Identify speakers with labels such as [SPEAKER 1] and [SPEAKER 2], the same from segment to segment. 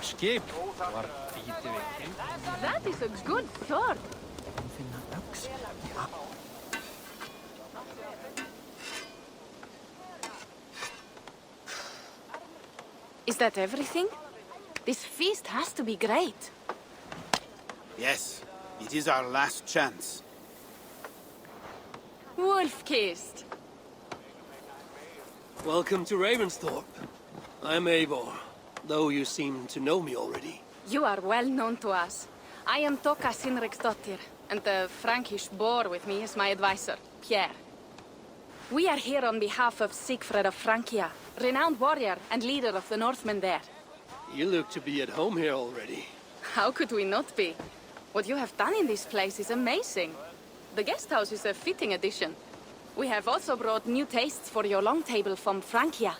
[SPEAKER 1] skip var bíti veikin.
[SPEAKER 2] That is a good sword. Is that everything? This feast has to be great.
[SPEAKER 3] Yes, it is our last chance.
[SPEAKER 2] Wolf-kissed.
[SPEAKER 4] Welcome to Ravensthorpe. I'm Eivor, though you seem to know me already.
[SPEAKER 2] You are well known to us. I am Toka Sinriksdottir, and the Frankish boar with me is my advisor, Pierre. We are here on behalf of Sigfred of Francia, renowned warrior and leader of the Northmen there.
[SPEAKER 4] You look to be at home here already.
[SPEAKER 2] How could we not be? What you have done in this place is amazing. The guest house is a fitting addition. We have also brought new tastes for your long table from Francia.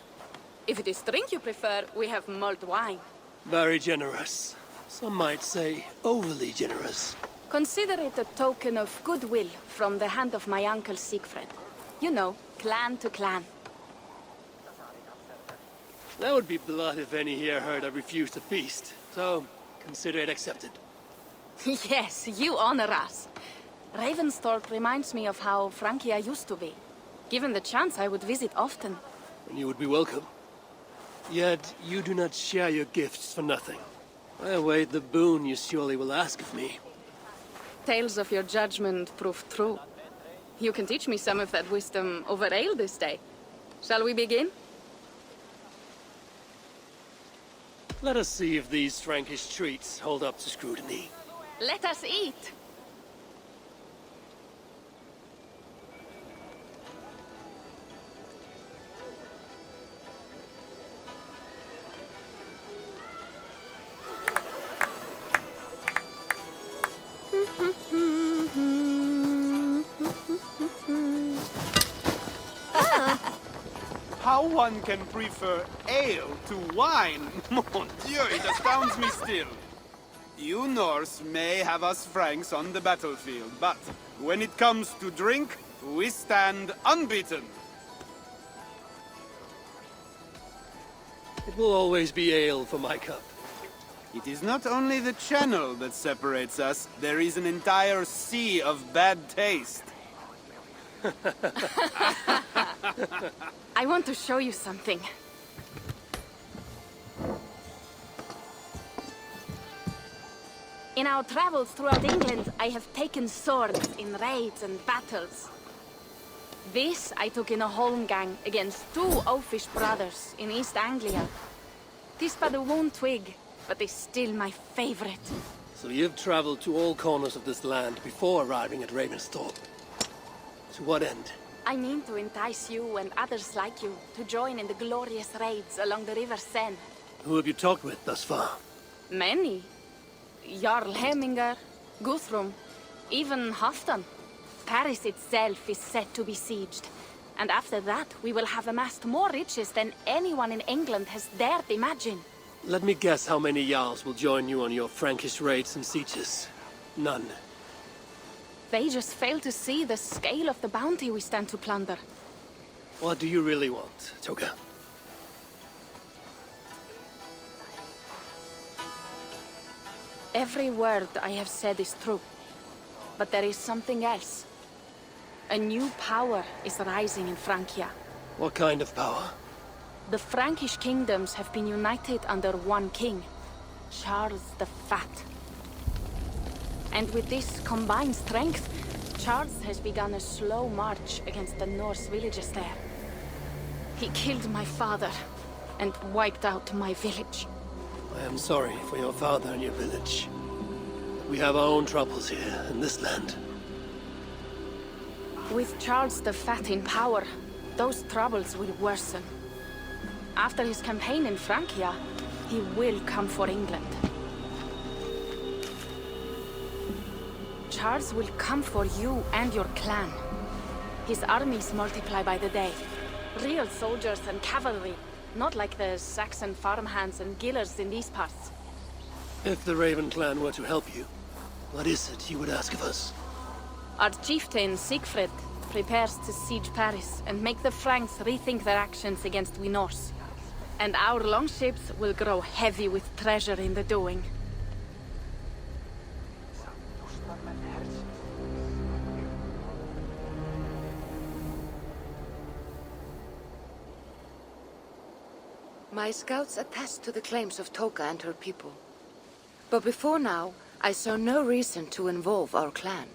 [SPEAKER 2] If it is drink you prefer, we have mulled wine.
[SPEAKER 4] Very generous. Some might say overly generous.
[SPEAKER 2] Consider it a token of goodwill from the hand of my uncle Sigfred. You know, clan to clan.
[SPEAKER 4] That would be blood if any here heard I refused to feast. So, consider it accepted.
[SPEAKER 2] Yes, you honor us. Ravensthorpe reminds me of how Francia used to be. Given the chance, I would visit often.
[SPEAKER 4] And you would be welcome. Yet, you do not share your gifts for nothing. I await the boon you surely will ask of me.
[SPEAKER 2] Tales of your judgment prove true. You can teach me some of that wisdom over ale this day. Shall we begin?
[SPEAKER 4] Let us see if these Frankish treats hold up to scrutiny.
[SPEAKER 2] Let us eat!
[SPEAKER 3] How one can prefer ale to wine? Mon Dieu, it astounds me still. You Norse may have us Franks on the battlefield, but when it comes to drink, we stand unbeaten.
[SPEAKER 4] It will always be ale for my cup.
[SPEAKER 3] It is not only the channel that separates us, there is an entire sea of bad taste.
[SPEAKER 2] I want to show you something. In our travels throughout England, I have taken swords in raids and battles. This I took in a holmgang against two oafish brothers in East Anglia. Tis but a worn twig, but is still my favorite.
[SPEAKER 4] So you've traveled to all corners of this land before arriving at Ravensthorpe. To what end?
[SPEAKER 2] I mean to entice you and others like you to join in the glorious raids along the River Seine.
[SPEAKER 4] Who have you talked with thus far?
[SPEAKER 2] Many. Jarl Hemminger, Guthrum, even Halfdan. Paris itself is set to be besieged. And after that, we will have amassed more riches than anyone in England has dared imagine.
[SPEAKER 4] Let me guess how many Jarls will join you on your Frankish raids and sieges. None.
[SPEAKER 2] They just fail to see the scale of the bounty we stand to plunder.
[SPEAKER 4] What do you really want, Toga?
[SPEAKER 2] Every word I have said is true. But there is something else. A new power is rising in Francia.
[SPEAKER 4] What kind of power?
[SPEAKER 2] The Frankish kingdoms have been united under one king, Charles the Fat. And with this combined strength, Charles has begun a slow march against the Norse villages there. He killed my father and wiped out my village.
[SPEAKER 4] I am sorry for your father and your village. We have our own troubles here in this land.
[SPEAKER 2] With Charles the Fat in power, those troubles will worsen. After his campaign in Francia, he will come for England. Charles will come for you and your clan. His armies multiply by the day. Real soldiers and cavalry, not like the Saxon farmhands and gillers in these parts.
[SPEAKER 4] If the Raven clan were to help you, what is it you would ask of us?
[SPEAKER 2] Our chieftain, Sigfred, prepares to siege Paris and make the Franks rethink their actions against we Norse. And our longships will grow heavy with treasure in the doing.
[SPEAKER 5] My scouts attest to the claims of Toka and her people. But before now, I saw no reason to involve our clan.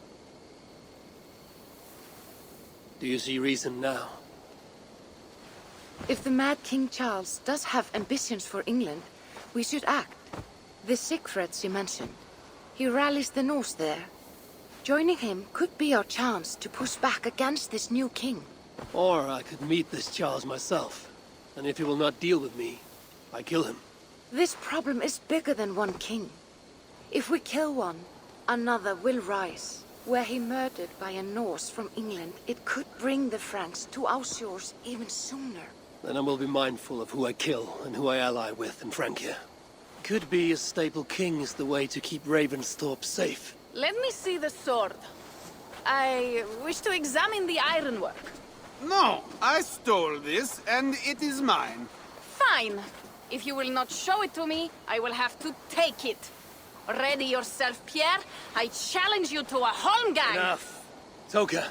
[SPEAKER 4] Do you see reason now?
[SPEAKER 5] If the Mad King Charles does have ambitions for England, we should act. The Siegfrieds you mentioned, he rallies the Norse there. Joining him could be our chance to push back against this new king.
[SPEAKER 4] Or I could meet this Charles myself. And if he will not deal with me, I kill him.
[SPEAKER 5] This problem is bigger than one king. If we kill one, another will rise. Were he murdered by a Norse from England, it could bring the Franks to our shores even sooner.
[SPEAKER 4] Then I will be mindful of who I kill and who I ally with in Francia. Could be a stable king is the way to keep Ravensthorpe safe.
[SPEAKER 2] Let me see the sword. I wish to examine the ironwork.
[SPEAKER 3] No, I stole this, and it is mine.
[SPEAKER 2] Fine. If you will not show it to me, I will have to take it. Ready yourself, Pierre. I challenge you to a holmgang.
[SPEAKER 4] Enough. Toka,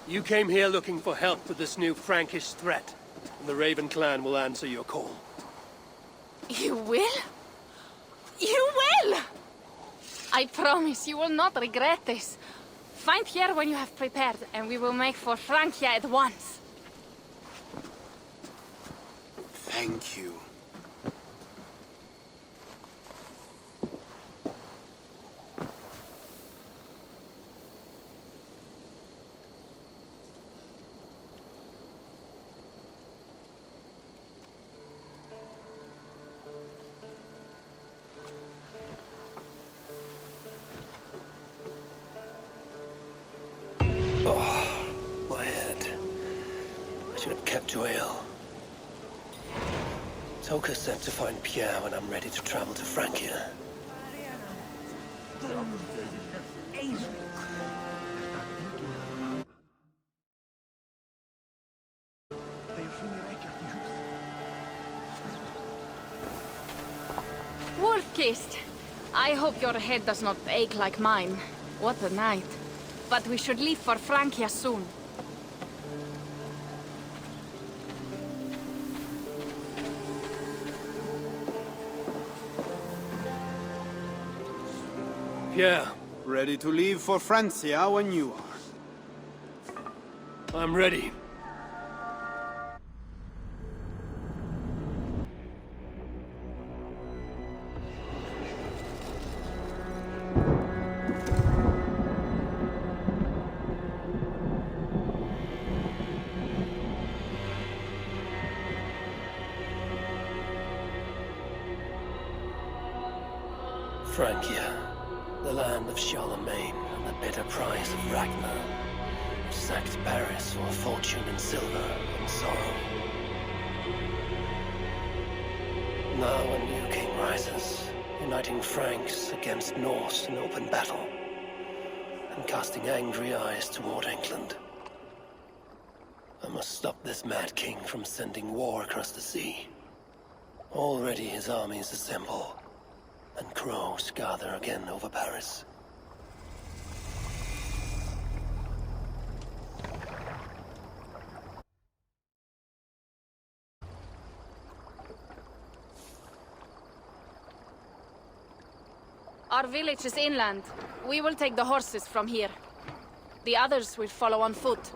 [SPEAKER 4] you came here looking for help with this new Frankish threat. And the Raven clan will answer your call.
[SPEAKER 2] You will? You will! I promise you will not regret this. Find Pierre when you have prepared, and we will make for Francia at once.
[SPEAKER 3] Thank you.
[SPEAKER 4] My head. I should have kept to ale. Toka said to find Pierre when I'm ready to travel to Francia.
[SPEAKER 2] Wolf-kissed. I hope your head does not ache like mine. What a night. But we should leave for Francia soon.
[SPEAKER 4] Pierre,
[SPEAKER 3] Ready to leave for Francia when you are.
[SPEAKER 4] I'm ready. Francia, the land of Charlemagne and the bitter price of Ragnar. Sacked Paris for fortune and silver and sorrow. Now a new king rises, uniting Franks against Norse in open battle, and casting angry eyes toward England. I must stop this mad king from sending war across the sea. Already his armies assemble, and crows gather again over Paris.
[SPEAKER 2] Our village is inland. We will take the horses from here. The others will follow on foot.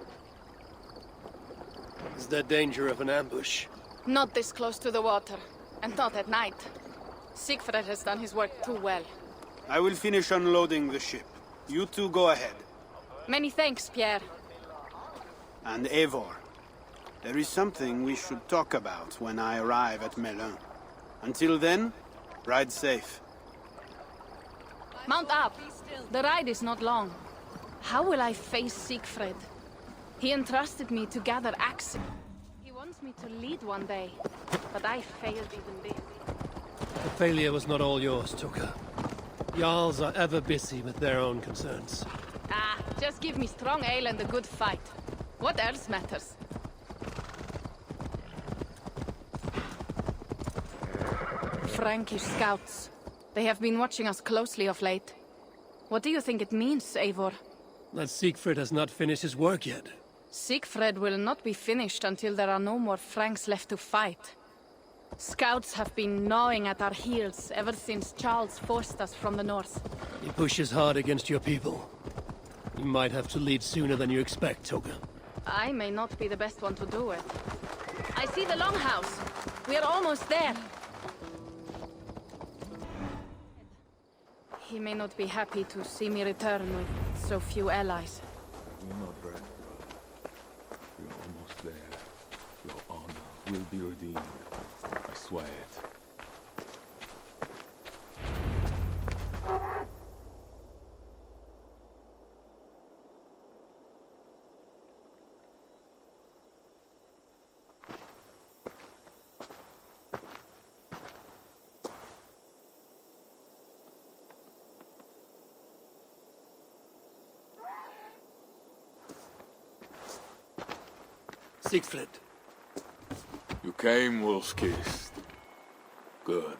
[SPEAKER 4] Is there danger of an ambush?
[SPEAKER 2] Not this close to the water, and not at night. Siegfried has done his work too well.
[SPEAKER 3] I will finish unloading the ship. You two go ahead.
[SPEAKER 2] Many thanks, Pierre.
[SPEAKER 3] And Eivor, there is something we should talk about when I arrive at Melun. Until then, ride safe.
[SPEAKER 2] Mount up. The ride is not long. How will I face Siegfried? He entrusted me to gather axes. He wants me to lead one day, but I failed even this.
[SPEAKER 4] The failure was not all yours, Toka. Jarls are ever busy with their own concerns.
[SPEAKER 2] Ah, just give me strong ale and a good fight. What else matters? Frankish scouts. They have been watching us closely of late. What do you think it means, Eivor?
[SPEAKER 4] That Siegfried has not finished his work yet.
[SPEAKER 2] Siegfried will not be finished until there are no more Franks left to fight. Scouts have been gnawing at our heels ever since Charles forced us from the north.
[SPEAKER 4] He pushes hard against your people. You might have to lead sooner than you expect, Toga.
[SPEAKER 2] I may not be the best one to do it. I see the Longhouse. We are almost there. He may not be happy to see me return with so few allies.
[SPEAKER 6] You're not ready. You're almost there. Your honor will be redeemed. I swear it.
[SPEAKER 4] Siegfried.
[SPEAKER 6] You came, wolf-kissed. Good.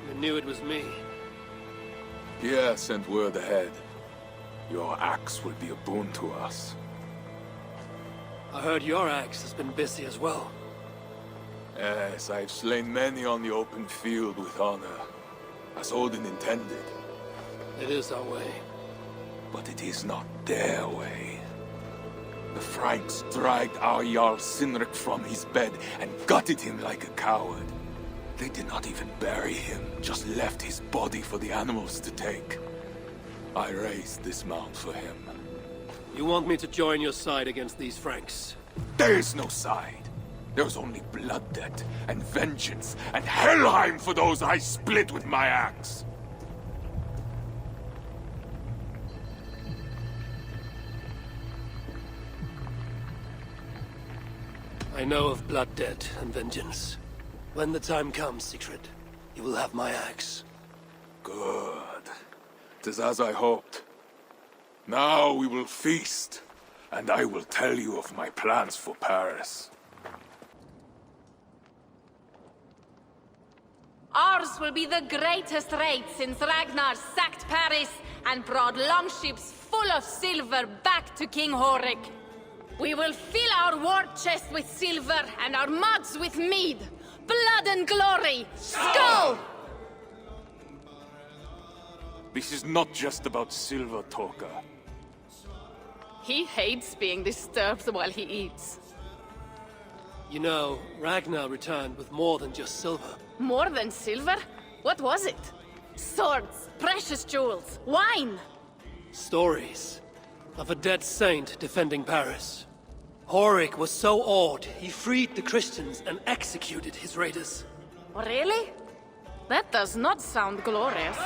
[SPEAKER 4] You knew it was me.
[SPEAKER 6] Pierre sent word ahead. Your axe will be a boon to us.
[SPEAKER 4] I heard your axe has been busy as well.
[SPEAKER 6] Yes, I've slain many on the open field with honor, as Odin intended.
[SPEAKER 4] It is our way.
[SPEAKER 6] But it is not their way. The Franks dragged our Jarl Sinrik from his bed and gutted him like a coward. They did not even bury him, just left his body for the animals to take. I raised this mound for him.
[SPEAKER 4] You want me to join your side against these Franks?
[SPEAKER 6] There is no side. There's only blood debt and vengeance and Helheim for those I split with my axe.
[SPEAKER 4] I know of blood debt and vengeance. When the time comes, Siegfried, you will have my axe.
[SPEAKER 6] Good. 'Tis as I hoped. Now we will feast, and I will tell you of my plans for Paris.
[SPEAKER 2] Ours will be the greatest raid since Ragnar sacked Paris and brought longships full of silver back to King Horik. We will fill our war chest with silver and our mugs with mead. Blood and glory! Skull!
[SPEAKER 6] This is not just about silver, Toka.
[SPEAKER 2] He hates being disturbed while he eats.
[SPEAKER 4] You know, Ragnar returned with more than just silver.
[SPEAKER 2] More than silver? What was it? Swords, precious jewels, wine!
[SPEAKER 4] Stories of a dead saint defending Paris. Horik was so awed, he freed the Christians and executed his raiders.
[SPEAKER 2] Really? That does not sound glorious.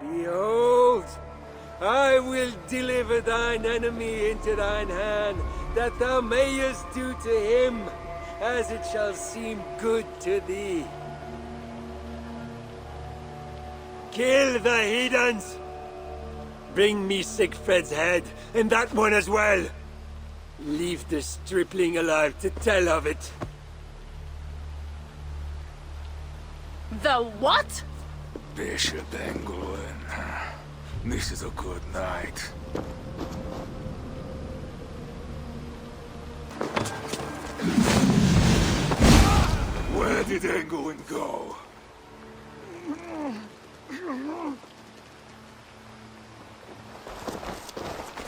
[SPEAKER 7] Behold, I will deliver thine enemy into thine hand, that thou mayest do to him as it shall seem good to thee. Kill the heathens! Bring me Siegfried's head, and that one as well. Leave the stripling alive to tell of it.
[SPEAKER 2] The what?
[SPEAKER 6] Bishop Engelwin. This is a good night. Where did Engelwin go?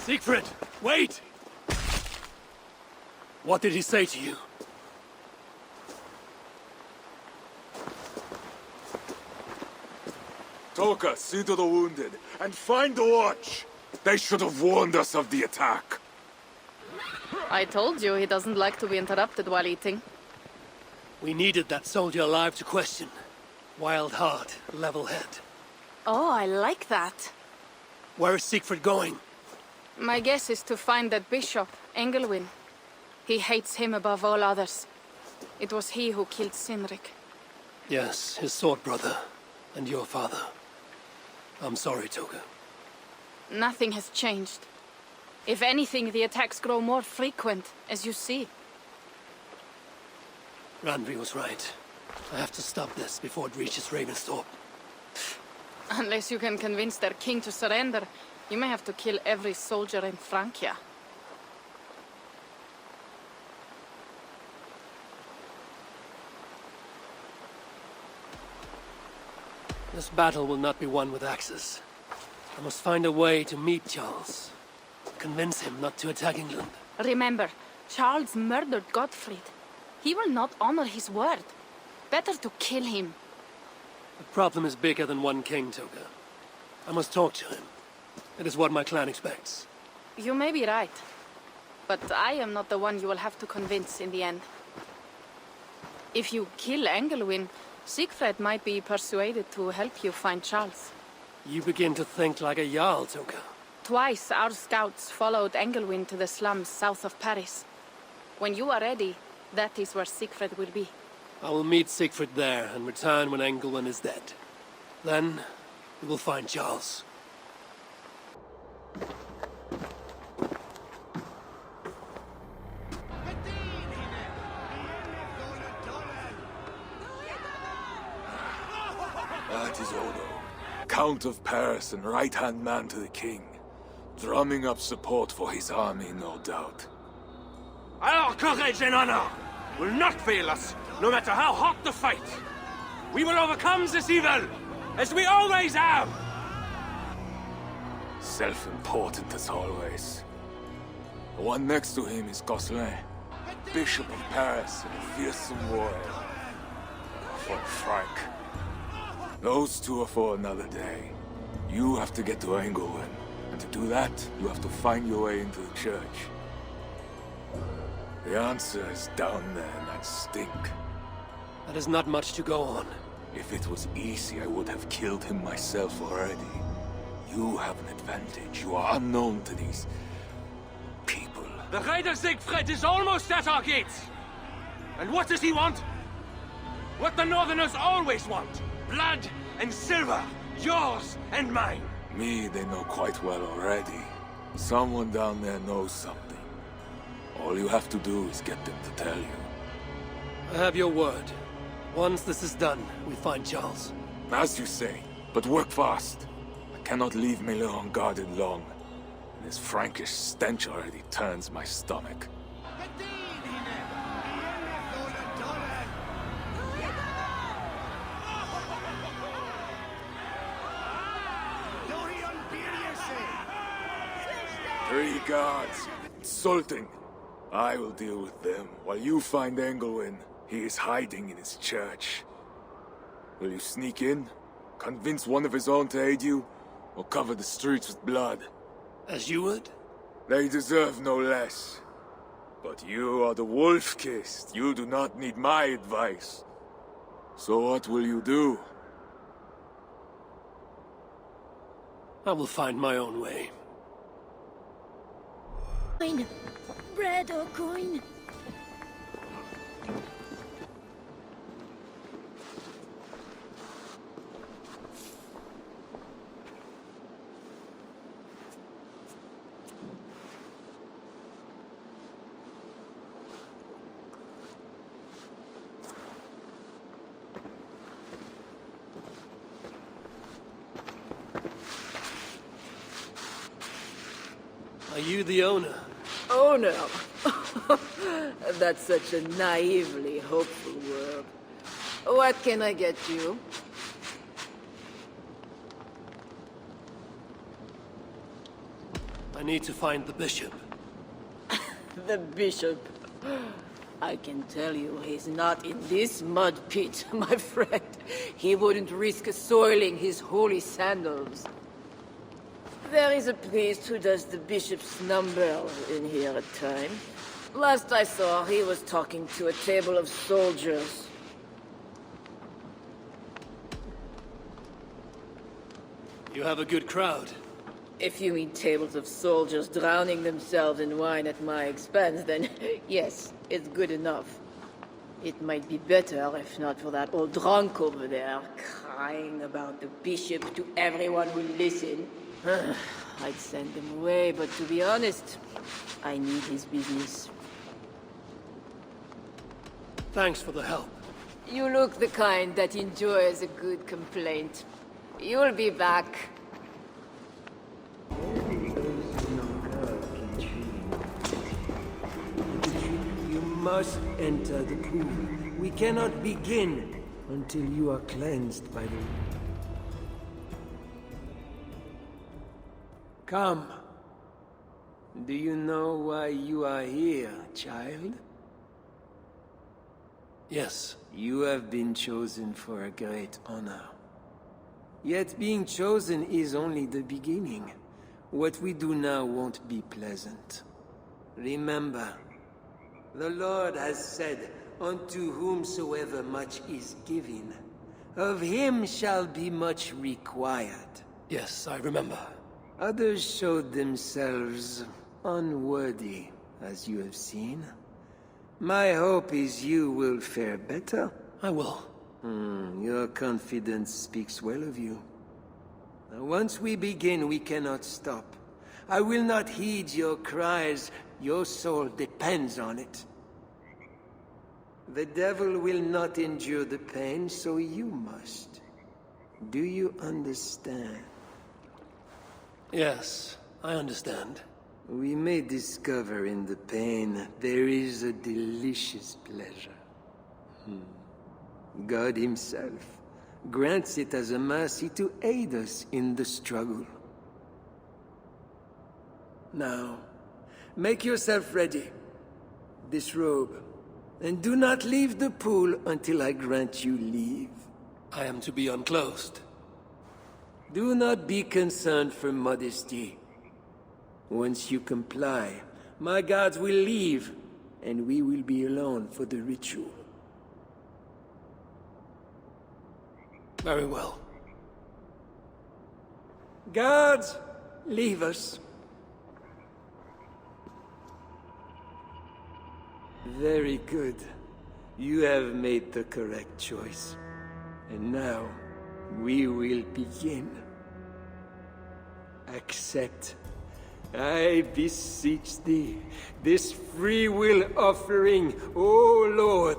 [SPEAKER 4] Siegfried, wait! What did he say to you?
[SPEAKER 6] Toka, see to the wounded, and find the watch! They should have warned us of the attack.
[SPEAKER 2] I told you he doesn't like to be interrupted while eating.
[SPEAKER 4] We needed that soldier alive to question. Wild heart, level head.
[SPEAKER 2] Oh, I like that.
[SPEAKER 4] Where is Siegfried going?
[SPEAKER 2] My guess is to find that bishop, Engelwin. He hates him above all others. It was he who killed Cynric.
[SPEAKER 4] Yes, his sword brother. And your father. I'm sorry, Toga.
[SPEAKER 2] Nothing has changed. If anything, the attacks grow more frequent, as you see.
[SPEAKER 4] Randvi was right. I have to stop this before it reaches Ravensthorpe.
[SPEAKER 2] Unless you can convince their king to surrender, you may have to kill every soldier in Francia.
[SPEAKER 4] This battle will not be won with axes. I must find a way to meet Charles. Convince him not to attack England.
[SPEAKER 2] Remember, Charles murdered Gottfried. He will not honor his word. Better to kill him.
[SPEAKER 4] The problem is bigger than one king, Toga. I must talk to him. It is what my clan expects.
[SPEAKER 2] You may be right. But I am not the one you will have to convince in the end. If you kill Engelwin, Siegfried might be persuaded to help you find Charles.
[SPEAKER 4] You begin to think like a Jarl, Toga.
[SPEAKER 2] Twice our scouts followed Engelwin to the slums south of Paris. When you are ready, that is where Siegfried will be.
[SPEAKER 4] I will meet Siegfried there and return when Engelwin is dead. Then, we will find Charles.
[SPEAKER 6] That is Odo, Count of Paris and right-hand man to the king. Drumming up support for his army, no doubt.
[SPEAKER 7] Our courage and honor will not fail us, no matter how hot the fight. We will overcome this evil, as we always have.
[SPEAKER 6] Self-important as always. The one next to him is Gosselin, Bishop of Paris and a fearsome warrior. For Frank. Those two are for another day. You have to get to Engelwin, and to do that, you have to find your way into the church. The answer is down there in that stink.
[SPEAKER 4] That is not much to go on.
[SPEAKER 6] If it was easy, I would have killed him myself already. You have an advantage. You are unknown to these people.
[SPEAKER 7] The Raider Siegfried is almost at our gates. And what does he want? What the Northerners always want. Blood and silver. Yours and mine.
[SPEAKER 6] Me, they know quite well already. Someone down there knows something. All you have to do is get them to tell you.
[SPEAKER 4] I have your word. Once this is done, we find Charles.
[SPEAKER 6] As you say, but work fast. I cannot leave Miller unguarded long. And this Frankish stench already turns my stomach. Three guards. Insulting. I will deal with them, while you find Engelwin. He is hiding in his church. Will you sneak in? Convince one of his own to aid you? Or cover the streets with blood?
[SPEAKER 4] As you would?
[SPEAKER 6] They deserve no less. But you are the wolf-kissed. You do not need my advice. So what will you do?
[SPEAKER 4] I will find my own way.
[SPEAKER 8] Coin. Bread or coin?
[SPEAKER 4] Are you the owner?
[SPEAKER 9] Oh no. That's such a naively hopeful word. What can I get you?
[SPEAKER 4] I need to find the bishop.
[SPEAKER 9] The bishop. I can tell you he's not in this mud pit, my friend. He wouldn't risk soiling his holy sandals. There is a priest who does the bishop's number in here at times. Last I saw, he was talking to a table of soldiers.
[SPEAKER 4] You have a good crowd.
[SPEAKER 9] If you mean tables of soldiers drowning themselves in wine at my expense, then yes, it's good enough. It might be better if not for that old drunk over there, crying about the bishop to everyone who listen. I'd send him away, but to be honest, I need his business.
[SPEAKER 4] Thanks for the help.
[SPEAKER 9] You look the kind that enjoys a good complaint. You'll be back.
[SPEAKER 7] You must enter the pool. We cannot begin until you are cleansed by the... Come. Do you know why you are here, child?
[SPEAKER 4] Yes.
[SPEAKER 7] You have been chosen for a great honor. Yet being chosen is only the beginning. What we do now won't be pleasant. Remember, the Lord has said, "Unto whomsoever much is given, of him shall be much required."
[SPEAKER 4] Yes, I remember.
[SPEAKER 7] Others showed themselves unworthy, as you have seen. My hope is you will fare better.
[SPEAKER 4] I will.
[SPEAKER 7] Your confidence speaks well of you. Now, once we begin, we cannot stop. I will not heed your cries. Your soul depends on it. The devil will not endure the pain, so you must. Do you understand?
[SPEAKER 4] Yes, I understand.
[SPEAKER 7] We may discover in the pain there is a delicious pleasure. God himself grants it as a mercy to aid us in the struggle. Now, make yourself ready. Disrobe, and do not leave the pool until I grant you leave.
[SPEAKER 4] I am to be unclothed.
[SPEAKER 7] Do not be concerned for modesty. Once you comply, my guards will leave, and we will be alone for the ritual.
[SPEAKER 4] Very well.
[SPEAKER 7] Guards, leave us. Very good. You have made the correct choice. And now, we will begin. Accept, I beseech thee, this free will offering, O Lord.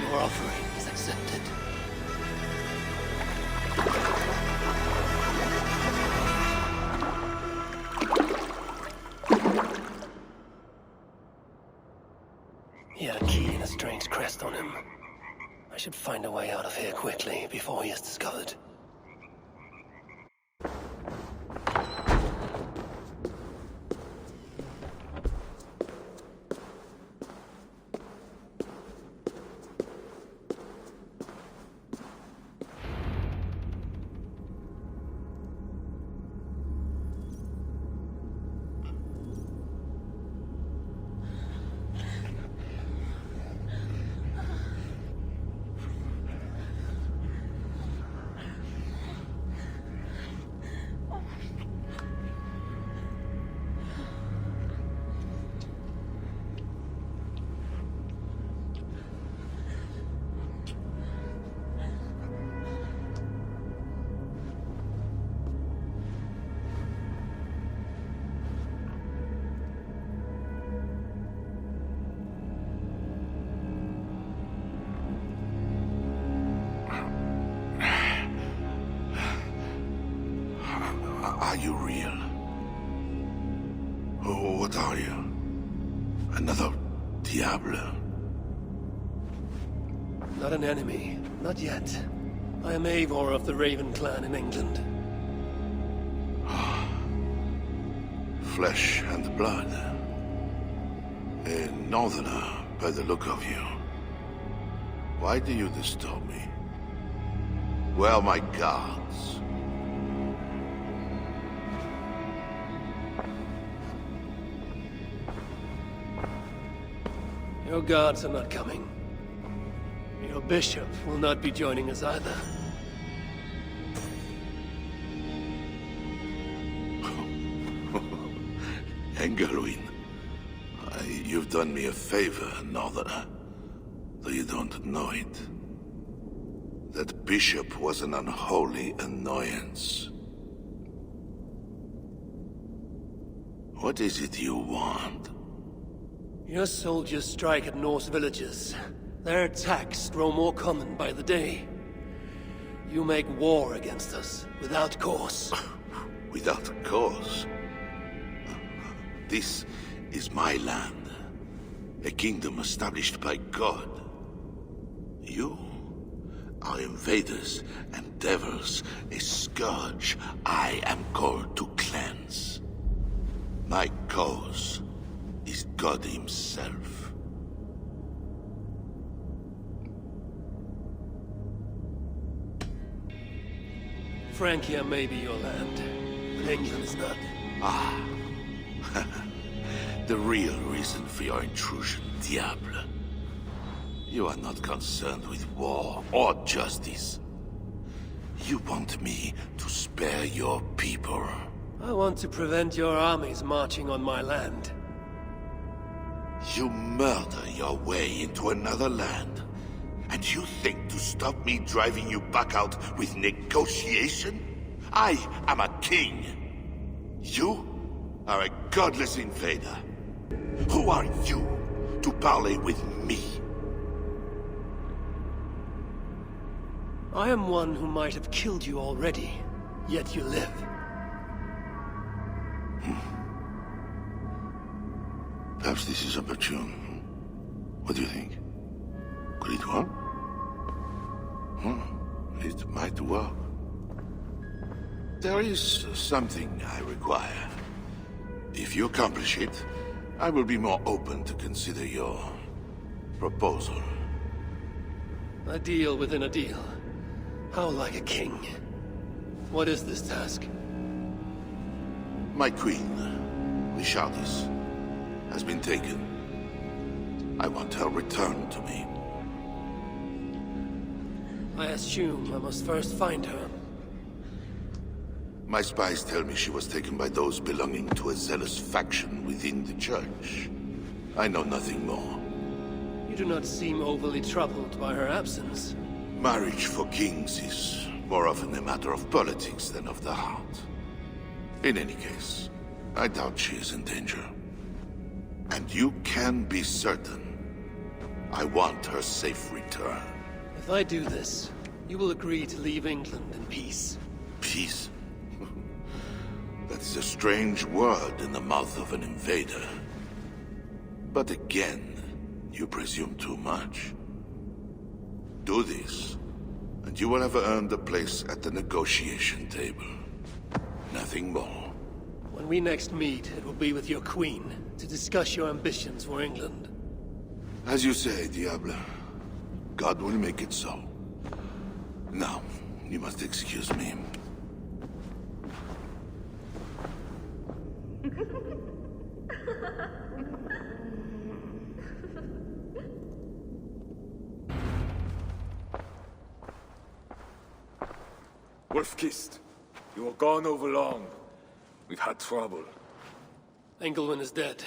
[SPEAKER 4] Your offering is accepted. He had a key and a strange crest on him. I should find a way out of here quickly before he is discovered.
[SPEAKER 10] Are you real? Oh, what are you? Another Diablo?
[SPEAKER 4] Not an enemy. Not yet. I am Eivor of the Raven clan in England.
[SPEAKER 10] Flesh and blood. A northerner, by the look of you. Why do you disturb me? Where are my guards?
[SPEAKER 7] Your guards are not coming. Your bishop will not be joining us either.
[SPEAKER 10] Engelwin, you've done me a favor, Northerner. Though you don't know it. That bishop was an unholy annoyance. What is it you want?
[SPEAKER 7] Your soldiers strike at Norse villages. Their attacks grow more common by the day. You make war against us, without cause.
[SPEAKER 10] Without cause? This is my land. A kingdom established by God. You are invaders and devils, a scourge I am called to cleanse. My cause is God himself.
[SPEAKER 7] Francia may be your land, but England is not.
[SPEAKER 10] Ah. The real reason for your intrusion, Diable. You are not concerned with war or justice. You want me to spare your people.
[SPEAKER 7] I want to prevent your armies marching on my land.
[SPEAKER 10] You murder your way into another land, and you think to stop me driving you back out with negotiation? I am a king. You are a godless invader. Who are you to parley with me?
[SPEAKER 7] I am one who might have killed you already, yet you live.
[SPEAKER 10] Perhaps this is opportune. What do you think? Could it work? It might work. There is something I require. If you accomplish it, I will be more open to consider your proposal.
[SPEAKER 7] A deal within a deal. How like a king. What is this task?
[SPEAKER 10] My queen, Richardis, has been taken. I want her returned to me.
[SPEAKER 7] I assume I must first find her.
[SPEAKER 10] My spies tell me she was taken by those belonging to a zealous faction within the church. I know nothing more.
[SPEAKER 7] You do not seem overly troubled by her absence.
[SPEAKER 10] Marriage for kings is more often a matter of politics than of the heart. In any case, I doubt she is in danger. And you can be certain I want her safe return.
[SPEAKER 7] If I do this, you will agree to leave England in peace.
[SPEAKER 10] Peace? That is a strange word in the mouth of an invader. But again, you presume too much. Do this, and you will have earned a place at the negotiation table. Nothing more.
[SPEAKER 7] When we next meet, it will be with your queen, to discuss your ambitions for England.
[SPEAKER 10] As you say, Diable. God will make it so. Now, you must excuse me.
[SPEAKER 6] Wolf-Kissed, you were gone over long. We've had trouble.
[SPEAKER 7] Engelwin is dead.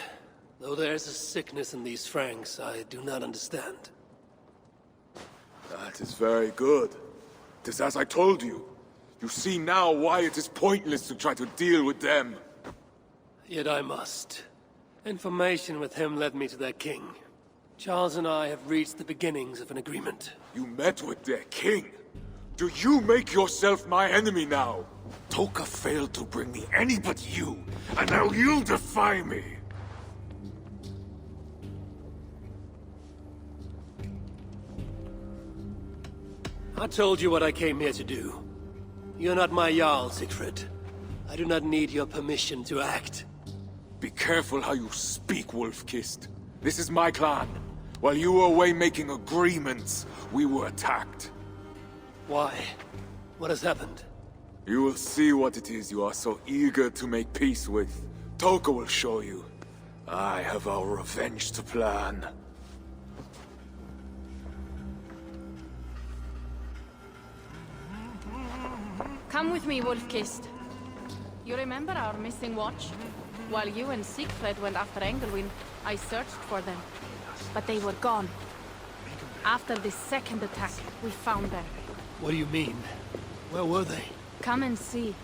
[SPEAKER 7] Though there's a sickness in these Franks I do not understand.
[SPEAKER 6] That is very good. It is as I told you. You see now why it is pointless to try to deal with them.
[SPEAKER 7] Yet I must. Information with him led me to their king. Charles and I have reached the beginnings of an agreement.
[SPEAKER 6] You met with their king? Do you make yourself my enemy now? Toka failed to bring me any but you, and now you'll defy me!
[SPEAKER 7] I told you what I came here to do. You're not my Jarl, Siegfried. I do not need your permission to act.
[SPEAKER 6] Be careful how you speak, Wolf-Kissed. This is my clan. While you were away making agreements, we were attacked.
[SPEAKER 7] Why? What has happened?
[SPEAKER 6] You will see what it is you are so eager to make peace with. Toka will show you. I have our revenge to plan.
[SPEAKER 2] Come with me, Wolf-Kissed. You remember our missing watch? While you and Siegfried went after Engelwin, I searched for them. But they were gone. After the second attack, we found them.
[SPEAKER 4] What do you mean? Where were they?
[SPEAKER 2] Come and see.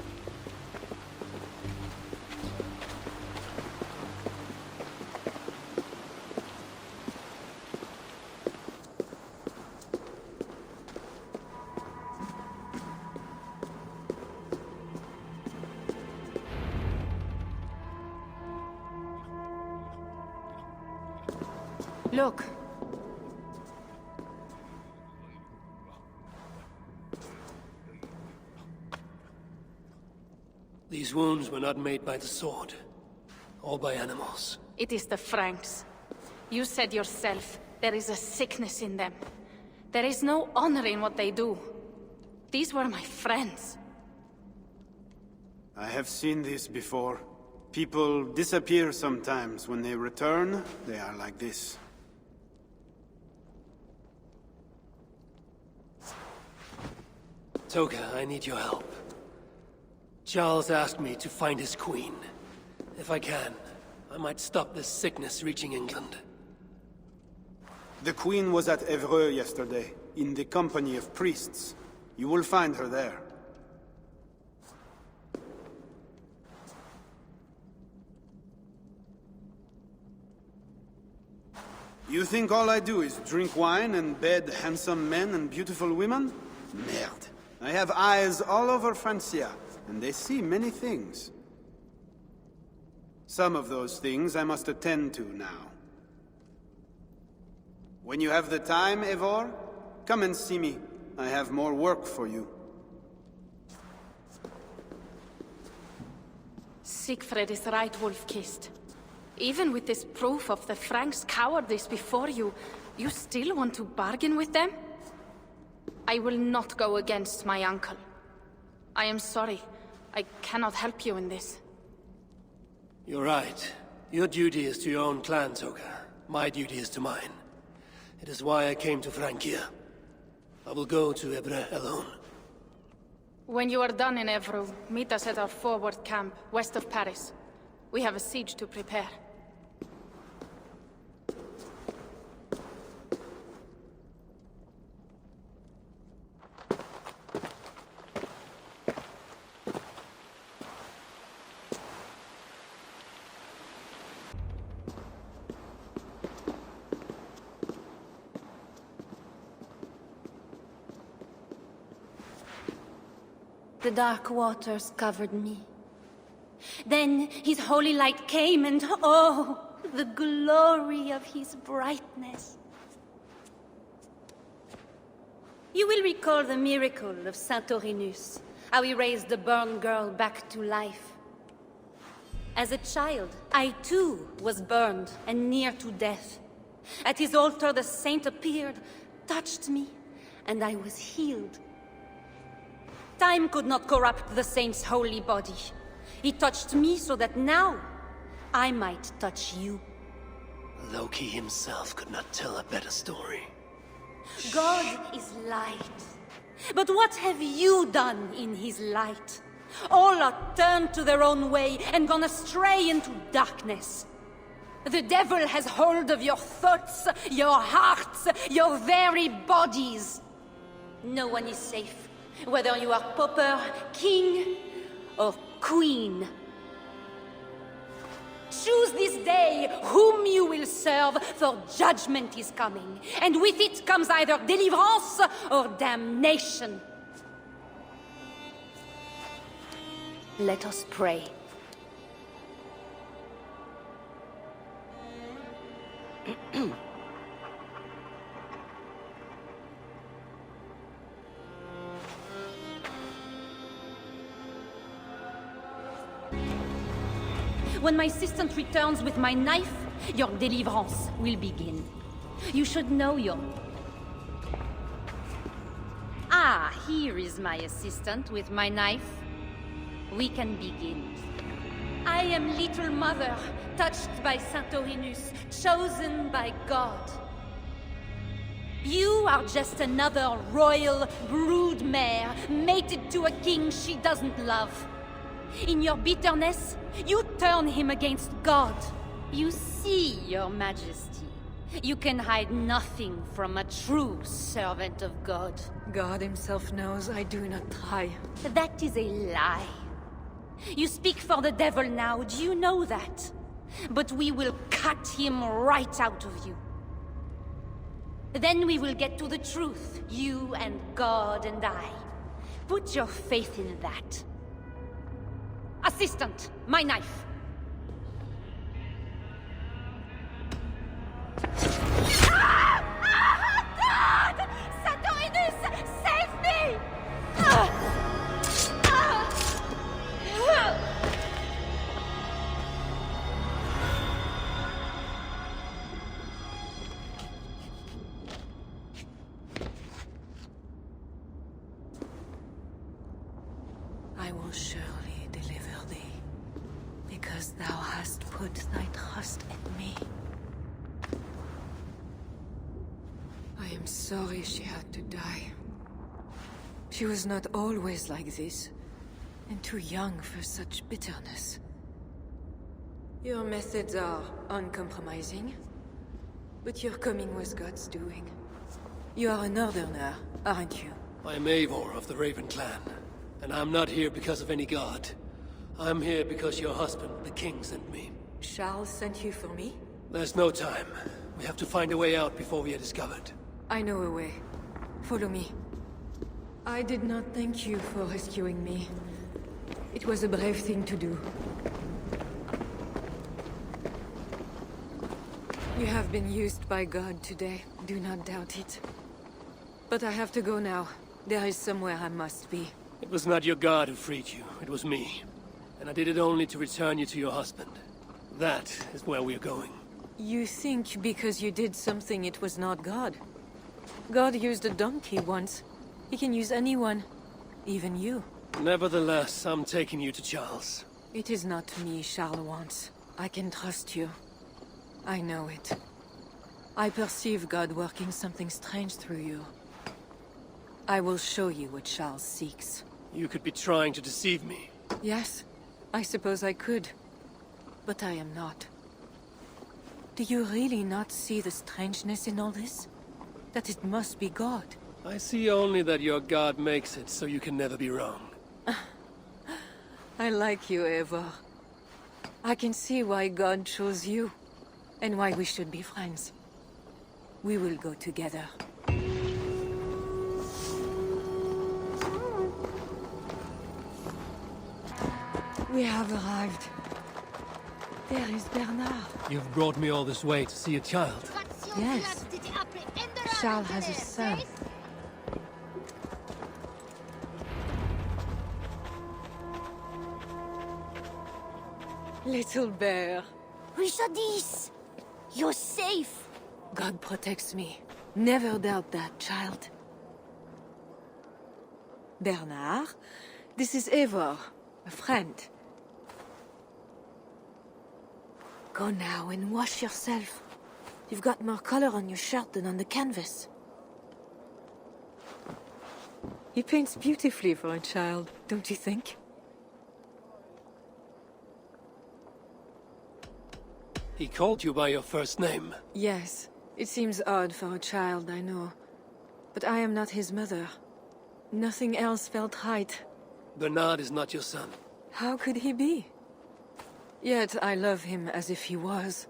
[SPEAKER 2] Look.
[SPEAKER 4] These wounds were not made by the sword, or by animals.
[SPEAKER 2] It is the Franks. You said yourself, there is a sickness in them. There is no honor in what they do. These were my friends.
[SPEAKER 3] I have seen this before. People disappear sometimes. When they return, they are like this.
[SPEAKER 4] Toka, I need your help. Charles asked me to find his queen. If I can, I might stop this sickness reaching England.
[SPEAKER 3] The queen was at Evreux yesterday, in the company of priests. You will find her there. You think all I do is drink wine and bed handsome men and beautiful women? Merde. I have eyes all over Francia, and they see many things. Some of those things I must attend to now. When you have the time, Eivor, come and see me. I have more work for you.
[SPEAKER 2] Siegfried is right, Wolf-Kissed. Even with this proof of the Franks' cowardice before you, you still want to bargain with them? I will not go against my uncle. I am sorry. I cannot help you in this.
[SPEAKER 4] You're right. Your duty is to your own clan, Toka. My duty is to mine. It is why I came to Francia. I will go to Evreux alone.
[SPEAKER 2] When you are done in Evreux, meet us at our forward camp, west of Paris. We have a siege to prepare.
[SPEAKER 8] The dark waters covered me. Then his holy light came and oh, the glory of his brightness. You will recall the miracle of Saint Orinus, how he raised the burned girl back to life. As a child, I too was burned and near to death. At his altar the saint appeared, touched me, and I was healed. Time could not corrupt the saint's holy body. He touched me so that now I might touch you.
[SPEAKER 4] Loki himself could not tell a better story.
[SPEAKER 8] God is light. But what have you done in his light? All are turned to their own way and gone astray into darkness. The devil has hold of your thoughts, your hearts, your very bodies. No one is safe, whether you are pauper, king, or queen. Choose this day whom you will serve, for judgment is coming, and with it comes either deliverance or damnation. Let us pray. When my assistant returns with my knife, your deliverance will begin. You should know your... Ah, here is my assistant with my knife. We can begin. I am Little Mother, touched by Saint Orinus, chosen by God. You are just another royal broodmare, mated to a king she doesn't love. In your bitterness, you turn him against God. You see, your majesty, you can hide nothing from a true servant of God.
[SPEAKER 9] God himself knows I do not try.
[SPEAKER 8] That is a lie. You speak for the devil now, do you know that? But we will cut him right out of you. Then we will get to the truth, you and God and I. Put your faith in that. Assistant, my knife. Ah! Ah! God! Santorinus, save me! Ah! Ah! Ah!
[SPEAKER 9] I will surely deliver thee, because thou hast put thy trust in me. I am sorry she had to die. She was not always like this, and too young for such bitterness. Your methods are uncompromising, but your coming was God's doing. You are a northerner, aren't you?
[SPEAKER 4] I am Eivor of the Raven Clan, and I'm not here because of any god. I'm here because your husband, the king, sent me.
[SPEAKER 9] Charles sent you for me?
[SPEAKER 4] There's no time. We have to find a way out before we are discovered.
[SPEAKER 9] I know a way. Follow me. I did not thank you for rescuing me. It was a brave thing to do. You have been used by God today. Do not doubt it. But I have to go now. There is somewhere I must be.
[SPEAKER 4] It was not your god who freed you. It was me. And I did it only to return you to your husband. That is where we are going.
[SPEAKER 9] You think because you did something it was not God? God used a donkey once. He can use anyone. Even you.
[SPEAKER 4] Nevertheless, I'm taking you to Charles.
[SPEAKER 9] It is not me Charles wants. I can trust you. I know it. I perceive God working something strange through you. I will show you what Charles seeks.
[SPEAKER 4] You could be trying to deceive me.
[SPEAKER 9] Yes, I suppose I could. But I am not. Do you really not see the strangeness in all this? That it must be God?
[SPEAKER 4] I see only that your god makes it so you can never be wrong.
[SPEAKER 9] I like you, Eivor. I can see why God chose you, and why we should be friends. We will go together. We have arrived. There is Bernard.
[SPEAKER 4] You've brought me all this way to see a child.
[SPEAKER 9] Yes. Charles has a son. Little bear.
[SPEAKER 11] Richardis! You're safe!
[SPEAKER 9] God protects me. Never doubt that, child. Bernard, this is Eivor, a friend. Go now and wash yourself. You've got more color on your shirt than on the canvas. He paints beautifully for a child, don't you think?
[SPEAKER 4] He called you by your first name.
[SPEAKER 9] Yes. It seems odd for a child, I know. But I am not his mother. Nothing else felt right.
[SPEAKER 4] Bernard is not your son.
[SPEAKER 9] How could he be? Yet I love him as if he was.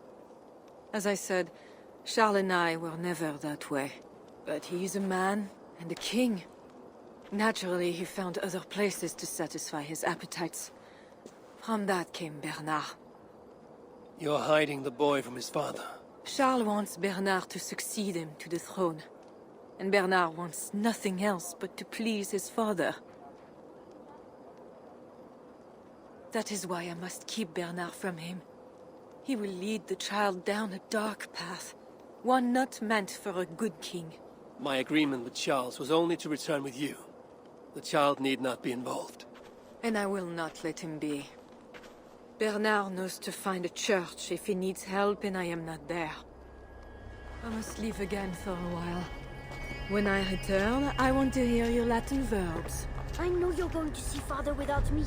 [SPEAKER 9] As I said, Charles and I were never that way. But he is a man and a king. Naturally, he found other places to satisfy his appetites. From that came Bernard.
[SPEAKER 4] You're hiding the boy from his father.
[SPEAKER 9] Charles wants Bernard to succeed him to the throne. And Bernard wants nothing else but to please his father. That is why I must keep Bernard from him. He will lead the child down a dark path. One not meant for a good king.
[SPEAKER 4] My agreement with Charles was only to return with you. The child need not be involved.
[SPEAKER 9] And I will not let him be. Bernard knows to find a church if he needs help and I am not there. I must leave again for a while. When I return, I want to hear your Latin verbs.
[SPEAKER 11] I know you're going to see father without me.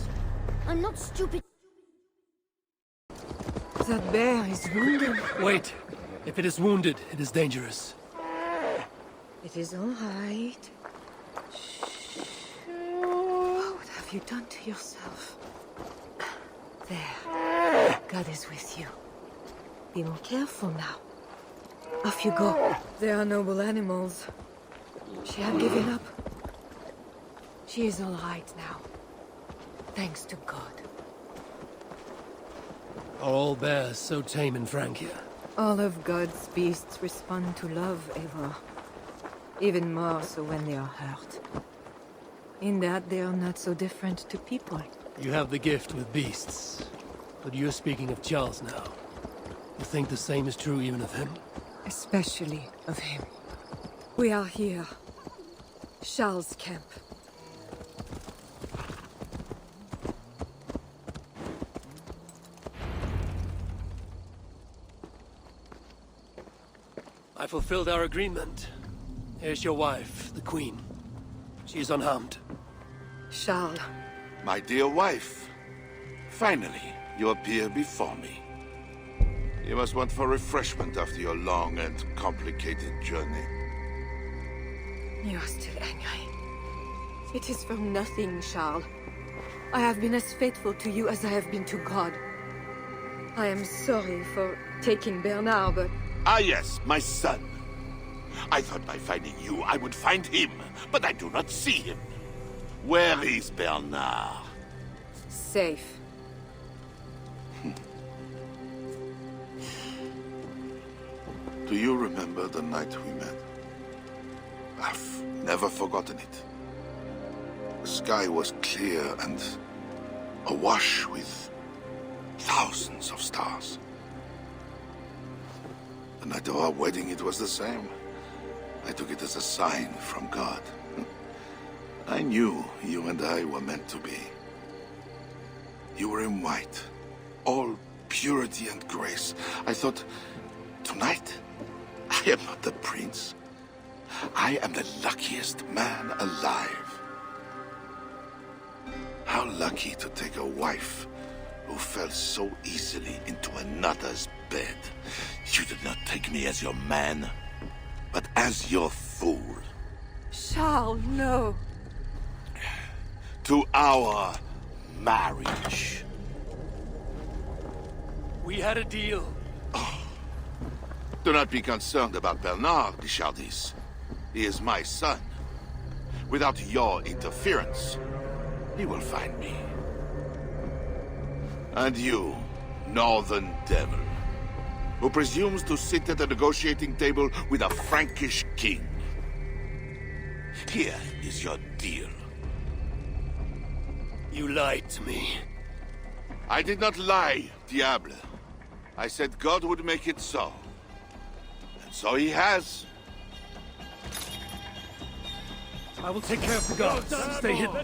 [SPEAKER 11] I'm not stupid.
[SPEAKER 9] That bear is wounded.
[SPEAKER 12] Wait. If it is wounded, it is dangerous.
[SPEAKER 9] It is all right. What have you done to yourself? There. God is with you. Be more careful now. Off you go. They are noble animals. She had given up. She is all right now. Thanks to God.
[SPEAKER 12] Are all bears so tame in Francia?
[SPEAKER 9] All of God's beasts respond to love, Eivor. Even more so when they are hurt. In that they are not so different to people.
[SPEAKER 12] You have the gift with beasts. But you're speaking of Charles now. You think the same is true even of him?
[SPEAKER 9] Especially of him. We are here. Charles' camp.
[SPEAKER 12] I fulfilled our agreement. Here's your wife, the Queen. She is unharmed.
[SPEAKER 9] Charles.
[SPEAKER 10] My dear wife, finally, you appear before me. You must want for refreshment after your long and complicated journey.
[SPEAKER 9] You are still angry. It is for nothing, Charles. I have been as faithful to you as I have been to God. I am sorry for taking Bernard, but...
[SPEAKER 10] Ah yes, my son. I thought by finding you, I would find him, but I do not see him. Where is Bernard?
[SPEAKER 9] Safe.
[SPEAKER 10] Do you remember the night we met? I've never forgotten it. The sky was clear and awash with thousands of stars. The night of our wedding, it was the same. I took it as a sign from God. I knew you and I were meant to be. You were in white, all purity and grace. I thought, tonight, I am not the prince. I am the luckiest man alive. How lucky to take a wife who fell so easily into another's bed. You did not take me as your man, but as your fool.
[SPEAKER 9] Charles, no.
[SPEAKER 10] To our marriage.
[SPEAKER 12] We had a deal.
[SPEAKER 10] Do not be concerned about Bernard, Bichardis. He is my son. Without your interference, he will find me. And you, northern devil, who presumes to sit at a negotiating table with a Frankish king. Here is your deal.
[SPEAKER 12] You lied to me.
[SPEAKER 10] I did not lie, Diable. I said God would make it so. And so he has.
[SPEAKER 12] I will take care of the guards. Stay hidden.
[SPEAKER 10] You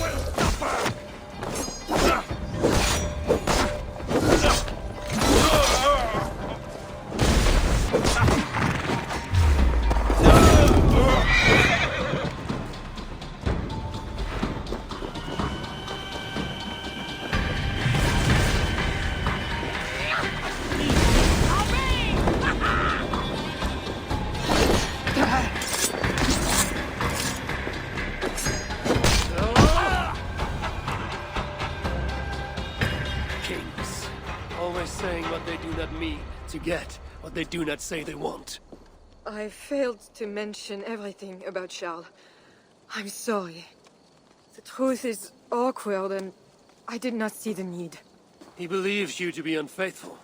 [SPEAKER 10] will suffer!
[SPEAKER 12] Kings, always saying what they do not mean to get what they do not say they want.
[SPEAKER 9] I failed to mention everything about Charles. I'm sorry. The truth is awkward and I did not see the need.
[SPEAKER 12] He believes you to be unfaithful.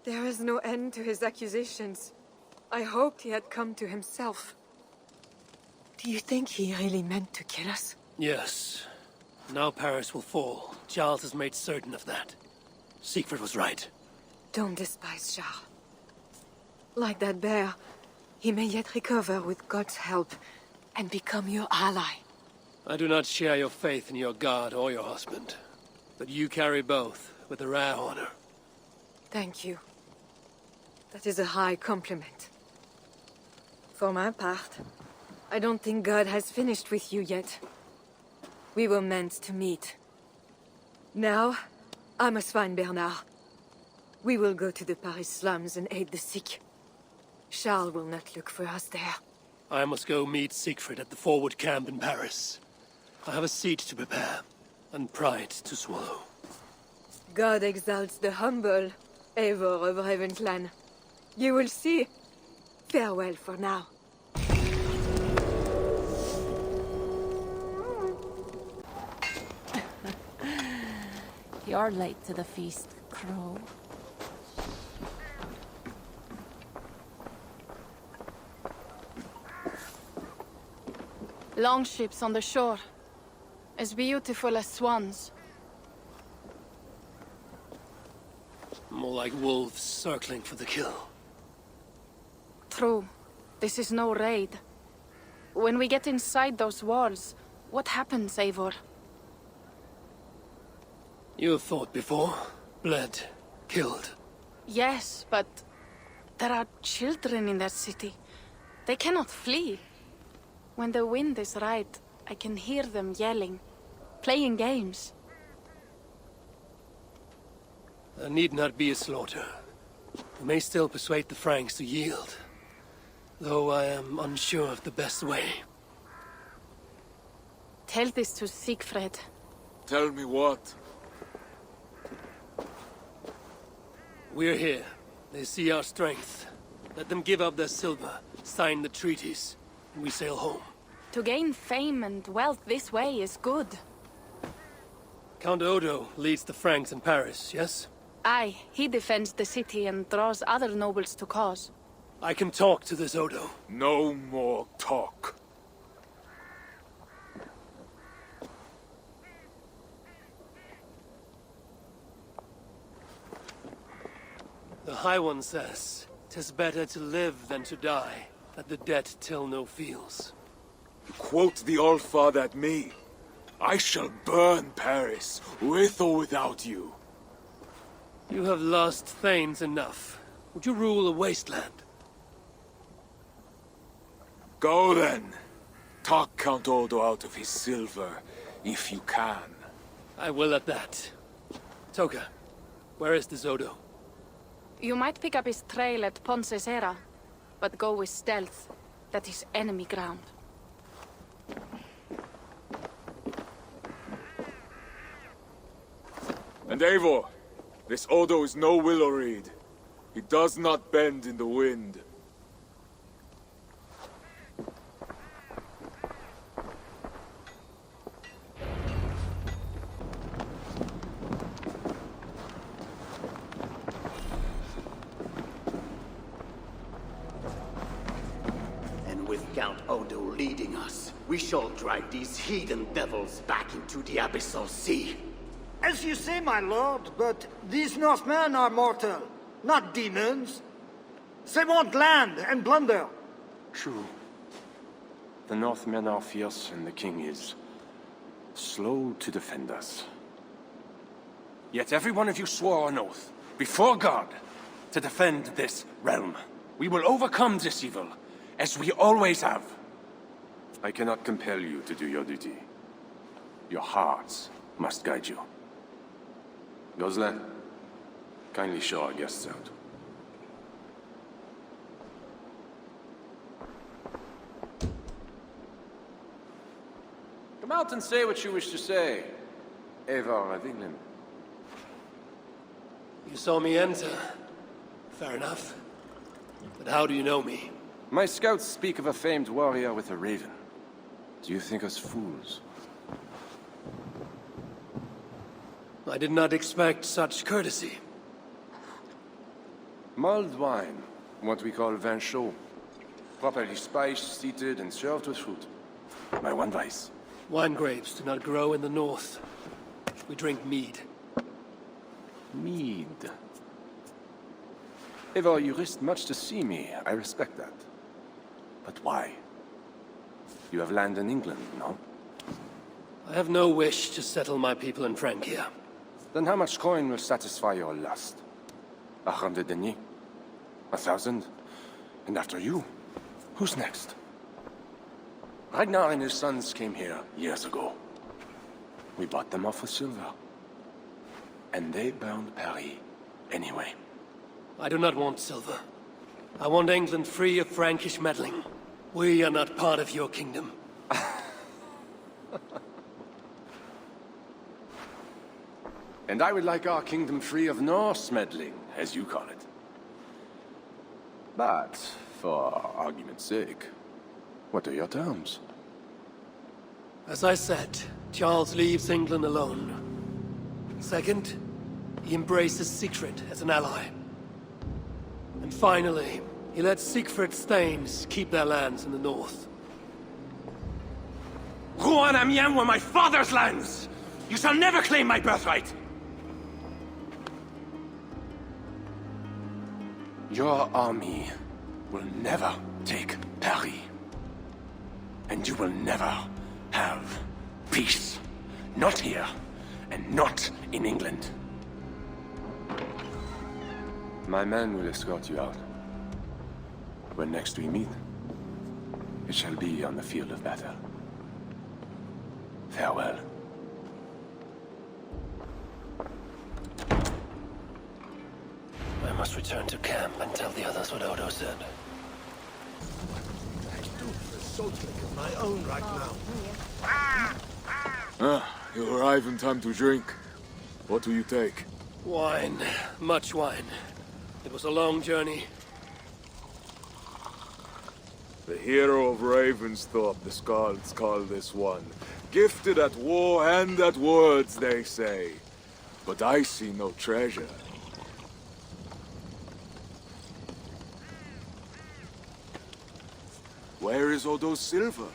[SPEAKER 9] There is no end to his accusations. I hoped he had come to himself. Do you think he really meant to kill us?
[SPEAKER 12] Yes. Now Paris will fall. Charles has made certain of that. Siegfried was right.
[SPEAKER 9] Don't despise Charles. Like that bear, he may yet recover with God's help and become your ally.
[SPEAKER 12] I do not share your faith in your god or your husband. But you carry both with a rare honor.
[SPEAKER 9] Thank you.
[SPEAKER 13] That is a high compliment. For my part, I don't think God has finished with you yet. We were meant to meet. Now, I must find Bernard. We will go to the Paris slums and aid the sick. Charles will not look for us there.
[SPEAKER 12] I must go meet Siegfried at the forward camp in Paris. I have a seat to prepare, and pride to swallow.
[SPEAKER 13] God exalts the humble, Eivor of Ravenclan. You will see. Farewell for now.
[SPEAKER 2] You're late to the feast, Crow. Longships on the shore. As beautiful as swans.
[SPEAKER 12] More like wolves circling for the kill.
[SPEAKER 2] True. This is no raid. When we get inside those walls, what happens, Eivor?
[SPEAKER 12] You have fought before, bled, killed.
[SPEAKER 2] Yes, but there are children in that city. They cannot flee. When the wind is right, I can hear them yelling, playing games.
[SPEAKER 12] There need not be a slaughter. We may still persuade the Franks to yield, though I am unsure of the best way.
[SPEAKER 2] Tell this to Siegfried.
[SPEAKER 6] Tell me what?
[SPEAKER 12] We're here. They see our strength. Let them give up their silver, sign the treaties, and we sail home.
[SPEAKER 2] To gain fame and wealth this way is good.
[SPEAKER 12] Count Odo leads the Franks in Paris, yes?
[SPEAKER 2] Aye, he defends the city and draws other nobles to cause.
[SPEAKER 12] I can talk to this Odo.
[SPEAKER 6] No more talk.
[SPEAKER 12] The High One says, 'tis better to live than to die, that the dead tell no feels.
[SPEAKER 6] Quote the Allfather at me. I shall burn Paris, with or without you.
[SPEAKER 12] You have lost thanes enough. Would you rule a wasteland?
[SPEAKER 6] Go then. Talk Count Odo out of his silver, if you can.
[SPEAKER 12] I will at that. Toka, where is this Odo?
[SPEAKER 2] You might pick up his trail at Poncesera, but go with stealth. That is enemy ground.
[SPEAKER 6] And Eivor, this Odo is no willow reed. He does not bend in the wind.
[SPEAKER 14] And with Count Odo leading us, we shall drive these heathen devils back into the abyssal sea.
[SPEAKER 15] As you say, my lord, but these Northmen are mortal, not demons. They want land and plunder.
[SPEAKER 16] True. The Northmen are fierce, and the king is slow to defend us. Yet every one of you swore an oath, before God, to defend this realm. We will overcome this evil, as we always have. I cannot compel you to do your duty. Your hearts must guide you. Gosselin, kindly show our guests out.
[SPEAKER 17] Come out and say what you wish to say, Eivor of England.
[SPEAKER 12] You saw me enter. Fair enough. But how do you know me?
[SPEAKER 16] My scouts speak of a famed warrior with a raven. Do you think us fools?
[SPEAKER 12] I did not expect such courtesy.
[SPEAKER 16] Mulled wine, what we call vin chaud. Properly spiced, seated, and served with fruit. My one vice.
[SPEAKER 12] Wine grapes do not grow in the north. We drink mead.
[SPEAKER 16] Mead. Eivor, you risked much to see me. I respect that. But why? You have land in England, no?
[SPEAKER 12] I have no wish to settle my people in Francia.
[SPEAKER 16] Then how much coin will satisfy your lust? 100 deniers? 1,000. And after you, who's next? Ragnar and his sons came here years ago. We bought them off for silver. And they burned Paris anyway.
[SPEAKER 12] I do not want silver. I want England free of Frankish meddling. We are not part of your kingdom.
[SPEAKER 16] And I would like our kingdom free of Norse meddling, as you call it. But, for argument's sake, what are your terms?
[SPEAKER 12] As I said, Charles leaves England alone. Second, he embraces Siegfried as an ally. And finally, he lets Siegfried's Thanes keep their lands in the north.
[SPEAKER 16] Rouen and Amiens were my father's lands! You shall never claim my birthright! Your army will never take Paris. And you will never have peace. Not here, and not in England. My men will escort you out. When next we meet, it shall be on the field of battle. Farewell.
[SPEAKER 4] I must return to camp and tell the others what Odo said.
[SPEAKER 15] My own right now.
[SPEAKER 6] You arrive in time to drink. What do you take?
[SPEAKER 12] Wine. Much wine. It was a long journey.
[SPEAKER 6] The hero of Ravensthorpe, the Skalds call this one. Gifted at war and at words, they say. But I see no treasure. Where is Odo's silver?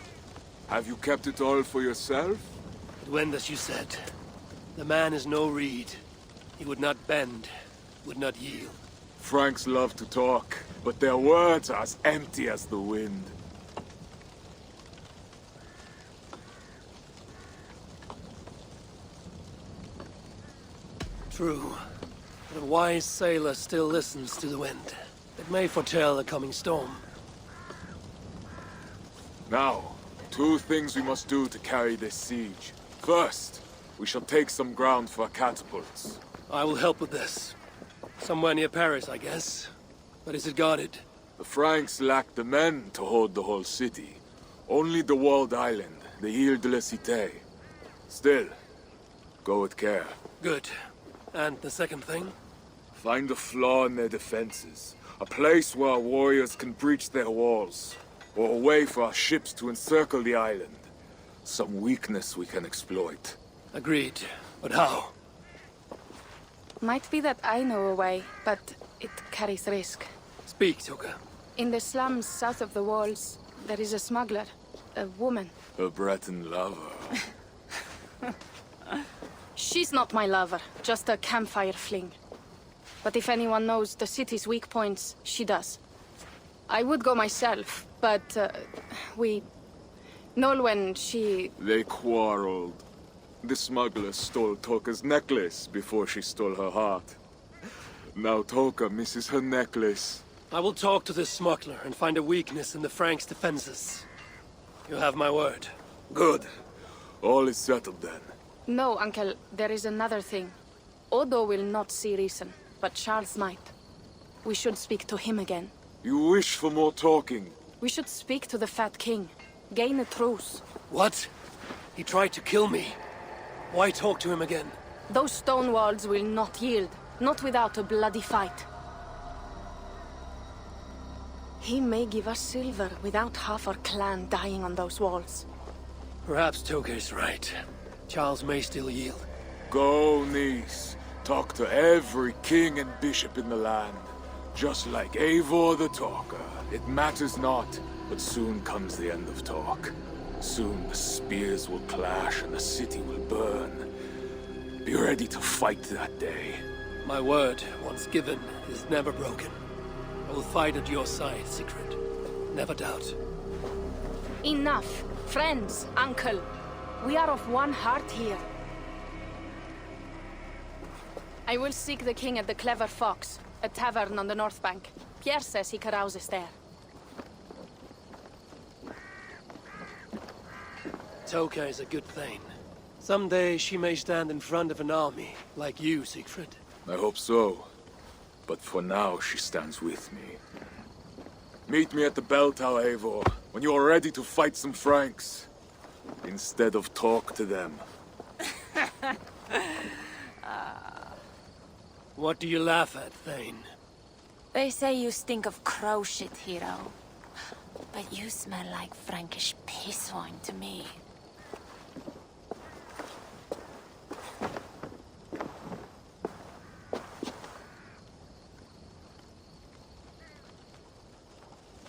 [SPEAKER 6] Have you kept it all for yourself?
[SPEAKER 12] It went as you said. The man is no reed. He would not bend, would not yield.
[SPEAKER 6] Franks love to talk, but their words are as empty as the wind.
[SPEAKER 12] True. But a wise sailor still listens to the wind. It may foretell a coming storm.
[SPEAKER 6] Now, two things we must do to carry this siege. First, we shall take some ground for catapults.
[SPEAKER 12] I will help with this. Somewhere near Paris, I guess. But is it guarded?
[SPEAKER 6] The Franks lack the men to hold the whole city. Only the walled island, the Ile de la Cité. Still, go with care.
[SPEAKER 12] Good. And the second thing?
[SPEAKER 6] Find a flaw in their defenses. A place where our warriors can breach their walls. Or a way for our ships to encircle the island. Some weakness we can exploit.
[SPEAKER 12] Agreed. But how?
[SPEAKER 2] Might be that I know a way, but it carries risk.
[SPEAKER 12] Speak, Toka.
[SPEAKER 2] In the slums south of the walls, there is a smuggler. A woman.
[SPEAKER 6] A Breton lover.
[SPEAKER 2] She's not my lover, just a campfire fling. But if anyone knows the city's weak points, she does. I would go myself, but Nolwenn, she...
[SPEAKER 6] They quarreled. The smuggler stole Toka's necklace before she stole her heart. Now Toka misses her necklace.
[SPEAKER 12] I will talk to this smuggler and find a weakness in the Franks' defenses. You have my word.
[SPEAKER 6] Good. All is settled then.
[SPEAKER 2] No, Uncle, there is another thing. Odo will not see reason, but Charles might. We should speak to him again.
[SPEAKER 6] You wish for more talking?
[SPEAKER 2] We should speak to the Fat King. Gain a truce.
[SPEAKER 12] What? He tried to kill me. Why talk to him again?
[SPEAKER 2] Those stone walls will not yield. Not without a bloody fight. He may give us silver without half our clan dying on those walls.
[SPEAKER 12] Perhaps Toka is right. Charles may still yield.
[SPEAKER 6] Go, niece. Talk to every king and bishop in the land. Just like Eivor the Talker. It matters not, but soon comes the end of talk. Soon the spears will clash and the city will burn. Be ready to fight that day.
[SPEAKER 12] My word, once given, is never broken. I will fight at your side, Sigrid. Never doubt.
[SPEAKER 2] Enough. Friends, uncle. We are of one heart here. I will seek the king at the Clever Fox. A tavern on the north bank. Pierre says he carouses there.
[SPEAKER 12] Toka is a good thing. Someday she may stand in front of an army, like you, Siegfried.
[SPEAKER 6] I hope so. But for now, she stands with me. Meet me at the bell tower, Eivor, when you are ready to fight some Franks. Instead of talk to them.
[SPEAKER 12] What do you laugh at, Thane?
[SPEAKER 2] They say you stink of crow shit, hero. But you smell like Frankish piss wine to me.